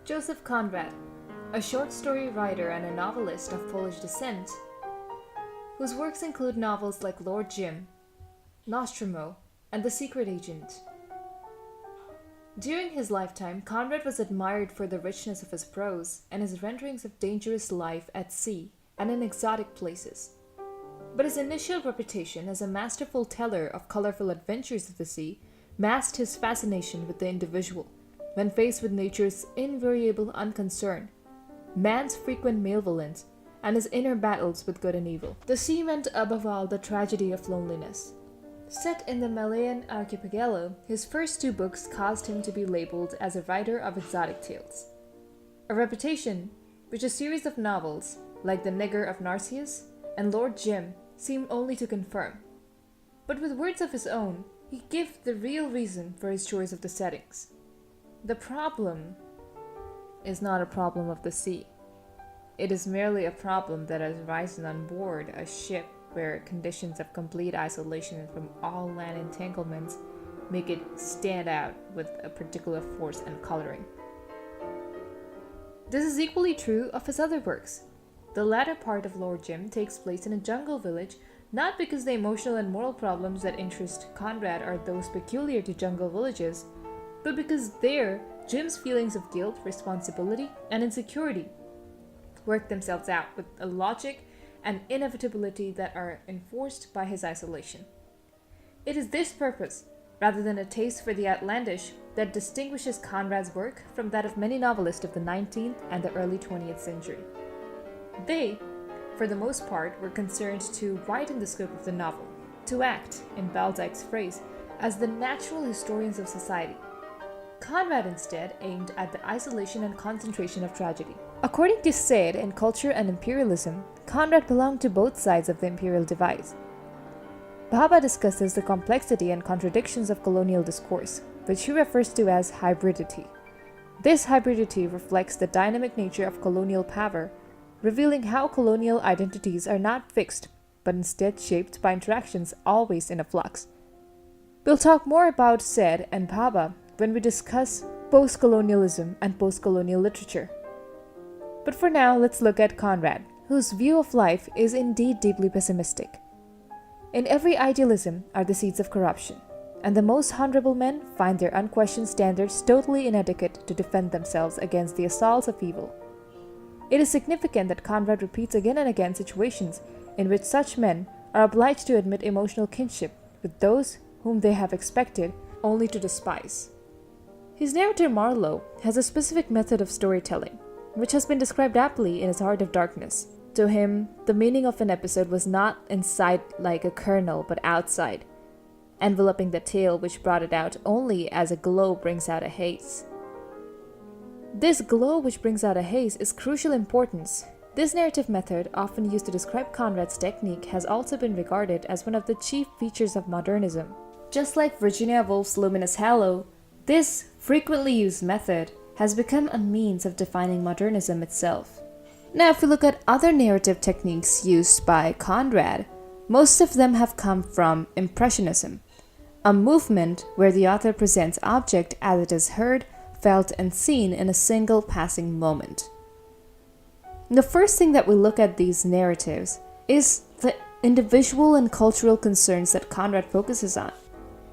Joseph Conrad, a short story writer and a novelist of Polish descent, whose works include novels like Lord Jim, Nostromo, and The Secret Agent. During his lifetime, Conrad was admired for the richness of his prose and his renderings of dangerous life at sea and in exotic places. But his initial reputation as a masterful teller of colourful adventures of the sea masked his fascination with the individual when faced with nature's invariable unconcern, man's frequent malevolence, and his inner battles with good and evil. The sea meant above all the tragedy of loneliness. Set in the Malayan archipelago, his first two books caused him to be labelled as a writer of exotic tales, a reputation which a series of novels, like The Nigger of Narcissus and Lord Jim, seem only to confirm. But with words of his own, he gives the real reason for his choice of the settings. The problem is not a problem of the sea. It is merely a problem that has arisen on board a ship where conditions of complete isolation from all land entanglements make it stand out with a particular force and coloring. This is equally true of his other works. The latter part of Lord Jim takes place in a jungle village, not because the emotional and moral problems that interest Conrad are those peculiar to jungle villages, but because there, Jim's feelings of guilt, responsibility, and insecurity work themselves out with a logic and inevitability that are enforced by his isolation. It is this purpose, rather than a taste for the outlandish, that distinguishes Conrad's work from that of many novelists of the 19th and the early 20th century. They, for the most part, were concerned to widen the scope of the novel, to act, in Balzac's phrase, as the natural historians of society. Conrad instead aimed at the isolation and concentration of tragedy. According to Said in Culture and Imperialism, Conrad belonged to both sides of the imperial divide. Bhabha discusses the complexity and contradictions of colonial discourse, which he refers to as hybridity. This hybridity reflects the dynamic nature of colonial power, revealing how colonial identities are not fixed, but instead shaped by interactions always in a flux. We'll talk more about Said and Bhabha when we discuss post-colonialism and post-colonial literature. But for now, let's look at Conrad, whose view of life is indeed deeply pessimistic. In every idealism are the seeds of corruption, and the most honorable men find their unquestioned standards totally inadequate to defend themselves against the assaults of evil. It is significant that Conrad repeats again and again situations in which such men are obliged to admit emotional kinship with those whom they have expected only to despise. His narrator Marlowe has a specific method of storytelling, which has been described aptly in his Heart of Darkness. To him, the meaning of an episode was not inside like a kernel, but outside, enveloping the tale which brought it out only as a glow brings out a haze. This glow which brings out a haze is crucial importance. This narrative method, often used to describe Conrad's technique, has also been regarded as one of the chief features of modernism. Just like Virginia Woolf's luminous halo, this frequently used method has become a means of defining modernism itself. Now, if we look at other narrative techniques used by Conrad, most of them have come from Impressionism, a movement where the author presents object as it is heard, felt, and seen in a single passing moment. The first thing that we look at these narratives is the individual and cultural concerns that Conrad focuses on.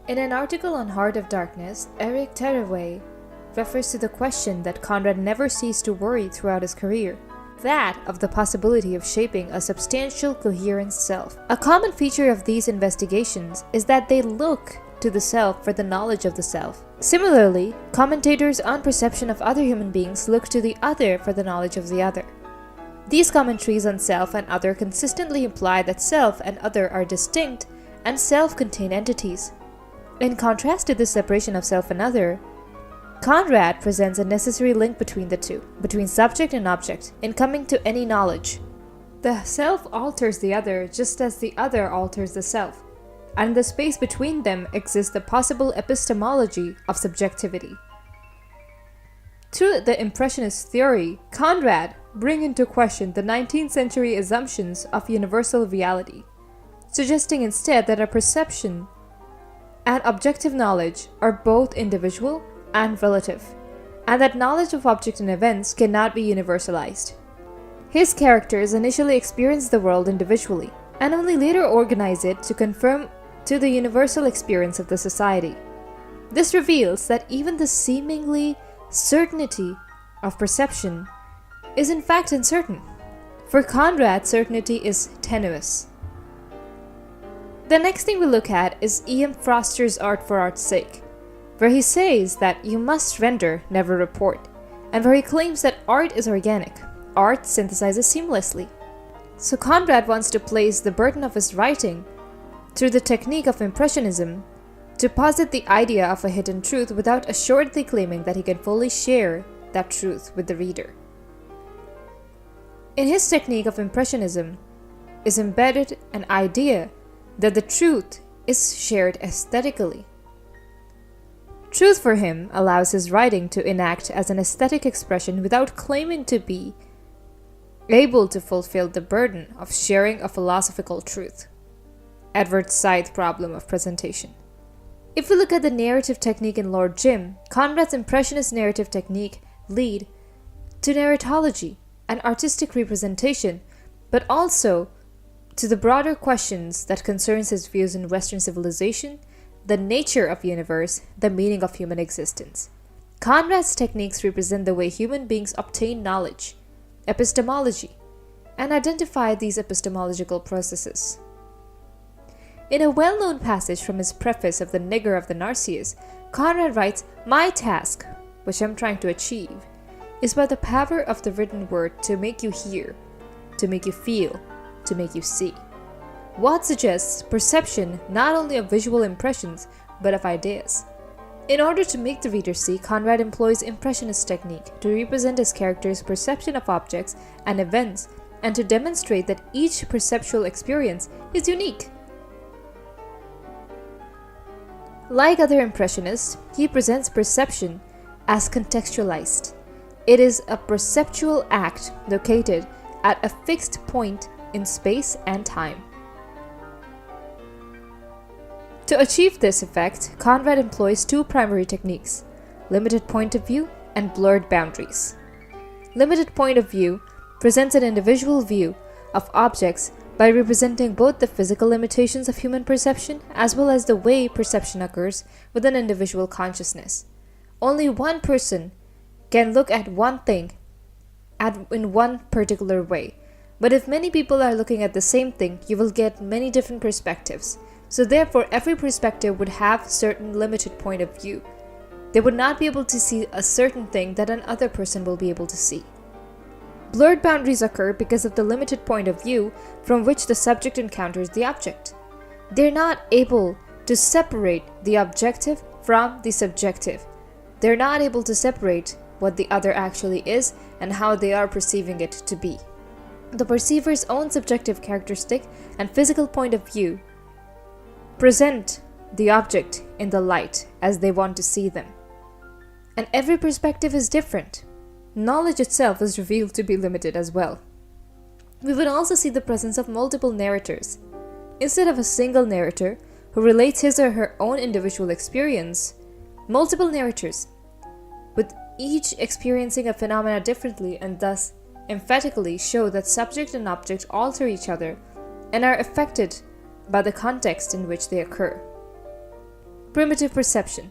In an article on Heart of Darkness, Eric Tereaway refers to the question that Conrad never ceased to worry throughout his career, that of the possibility of shaping a substantial, coherent self. A common feature of these investigations is that they look to the self for the knowledge of the self. Similarly, commentators on perception of other human beings look to the other for the knowledge of the other. These commentaries on self and other consistently imply that self and other are distinct and self-contained entities. In contrast to this separation of self and other, Conrad presents a necessary link between the two, between subject and object, in coming to any knowledge. The self alters the other just as the other alters the self, and in the space between them exists the possible epistemology of subjectivity. Through the Impressionist theory, Conrad brings into question the 19th century assumptions of universal reality, suggesting instead that our perception and objective knowledge are both individual and relative, and that knowledge of objects and events cannot be universalized. His characters initially experience the world individually, and only later organize it to conform to the universal experience of the society. This reveals that even the seemingly certainty of perception is in fact uncertain. For Conrad, certainty is tenuous. The next thing we look at is E.M. Forster's Art for Art's Sake, where he says that you must render, never report, and where he claims that art is organic. Art synthesizes seamlessly. So Conrad wants to place the burden of his writing through the technique of Impressionism to posit the idea of a hidden truth without assuredly claiming that he can fully share that truth with the reader. In his technique of Impressionism is embedded an idea that the truth is shared aesthetically. Truth for him allows his writing to enact as an aesthetic expression without claiming to be able to fulfill the burden of sharing a philosophical truth. Edward Said problem of presentation. If we look at the narrative technique in Lord Jim, Conrad's Impressionist narrative technique lead to narratology and artistic representation, but also to the broader questions that concerns his views in Western civilization, the nature of the universe, the meaning of human existence. Conrad's techniques represent the way human beings obtain knowledge, epistemology, and identify these epistemological processes. In a well-known passage from his preface of The Nigger of the Narcissus, Conrad writes, "My task, which I'm trying to achieve, is by the power of the written word to make you hear, to make you feel, to make you see." Watt suggests perception not only of visual impressions, but of ideas. In order to make the reader see, Conrad employs Impressionist technique to represent his character's perception of objects and events, and to demonstrate that each perceptual experience is unique. Like other Impressionists, he presents perception as contextualized. It is a perceptual act located at a fixed point in space and time. To achieve this effect, Conrad employs two primary techniques: limited point of view and blurred boundaries. Limited point of view presents an individual view of objects by representing both the physical limitations of human perception as well as the way perception occurs within individual consciousness. Only one person can look at one thing in one particular way, but if many people are looking at the same thing, you will get many different perspectives. So therefore, every perspective would have certain limited point of view. They would not be able to see a certain thing that another person will be able to see. Blurred boundaries occur because of the limited point of view from which the subject encounters the object. They're not able to separate the objective from the subjective. They're not able to separate what the other actually is and how they are perceiving it to be. The perceiver's own subjective characteristic and physical point of view present the object in the light as they want to see them. And every perspective is different. Knowledge itself is revealed to be limited as well. We would also see the presence of multiple narrators. Instead of a single narrator who relates his or her own individual experience, multiple narrators, with each experiencing a phenomena differently and thus emphatically show that subject and object alter each other and are affected by the context in which they occur. Primitive perception.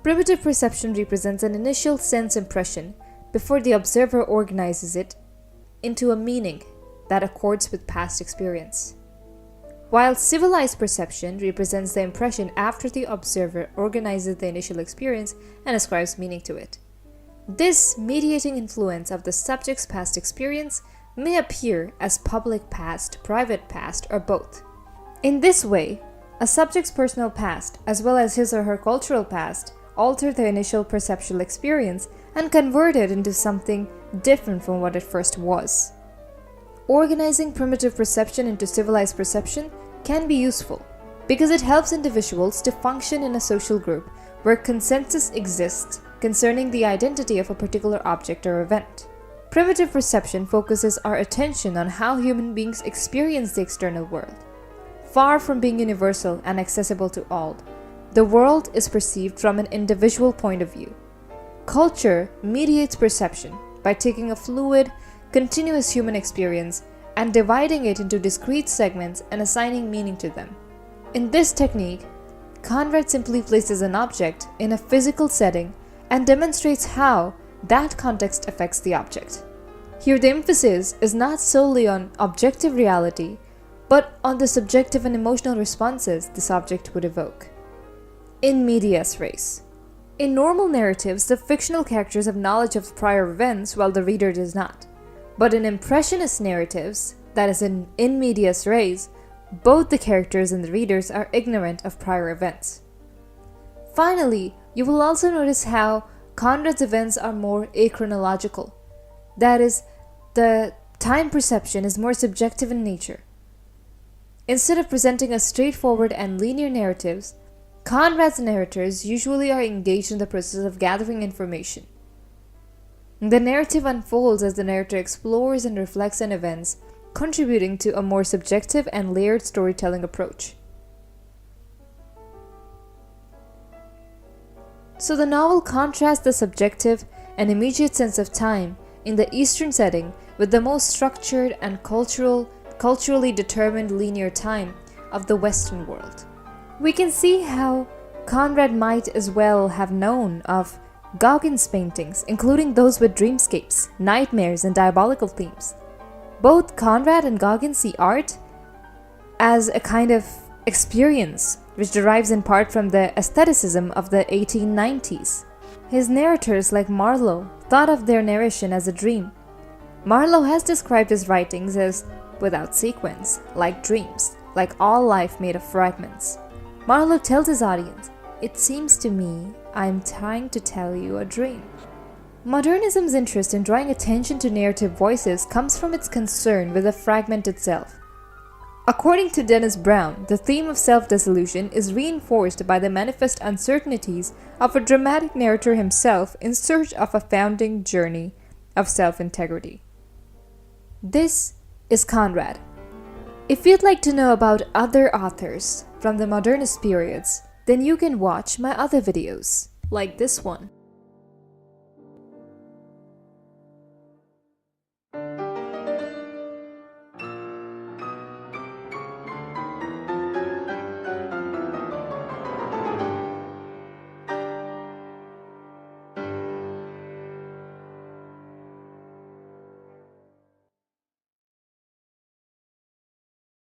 Primitive perception represents an initial sense impression before the observer organizes it into a meaning that accords with past experience. While civilized perception represents the impression after the observer organizes the initial experience and ascribes meaning to it. This mediating influence of the subject's past experience may appear as public past, private past, or both. In this way, a subject's personal past, as well as his or her cultural past, alter the initial perceptual experience and convert it into something different from what it first was. Organizing primitive perception into civilized perception can be useful because it helps individuals to function in a social group where consensus exists concerning the identity of a particular object or event. Primitive perception focuses our attention on how human beings experience the external world. Far from being universal and accessible to all, the world is perceived from an individual point of view. Culture mediates perception by taking a fluid, continuous human experience and dividing it into discrete segments and assigning meaning to them. In this technique, Conrad simply places an object in a physical setting and demonstrates how that context affects the object. Here the emphasis is not solely on objective reality, but on the subjective and emotional responses this object would evoke. In medias res. In normal narratives, the fictional characters have knowledge of prior events while the reader does not. But in impressionist narratives, that is in medias res, both the characters and the readers are ignorant of prior events. Finally, you will also notice how Conrad's events are more achronological. That is, the time perception is more subjective in nature. Instead of presenting a straightforward and linear narratives, Conrad's narrators usually are engaged in the process of gathering information. The narrative unfolds as the narrator explores and reflects on events, contributing to a more subjective and layered storytelling approach. So the novel contrasts the subjective and immediate sense of time in the Eastern setting with the most structured and culturally determined linear time of the Western world. We can see how Conrad might as well have known of Gauguin's paintings, including those with dreamscapes, nightmares, and diabolical themes. Both Conrad and Gauguin see art as a kind of experience which derives in part from the aestheticism of the 1890s. His narrators, like Marlowe, thought of their narration as a dream. Marlowe has described his writings as without sequence, like dreams, like all life made of fragments. Marlowe tells his audience, "It seems to me I'm trying to tell you a dream." Modernism's interest in drawing attention to narrative voices comes from its concern with the fragment itself. According to Dennis Brown, the theme of self-dissolution is reinforced by the manifest uncertainties of a dramatic narrator himself in search of a founding journey of self-integrity. This is Conrad. If you'd like to know about other authors from the modernist periods, then you can watch my other videos, like this one.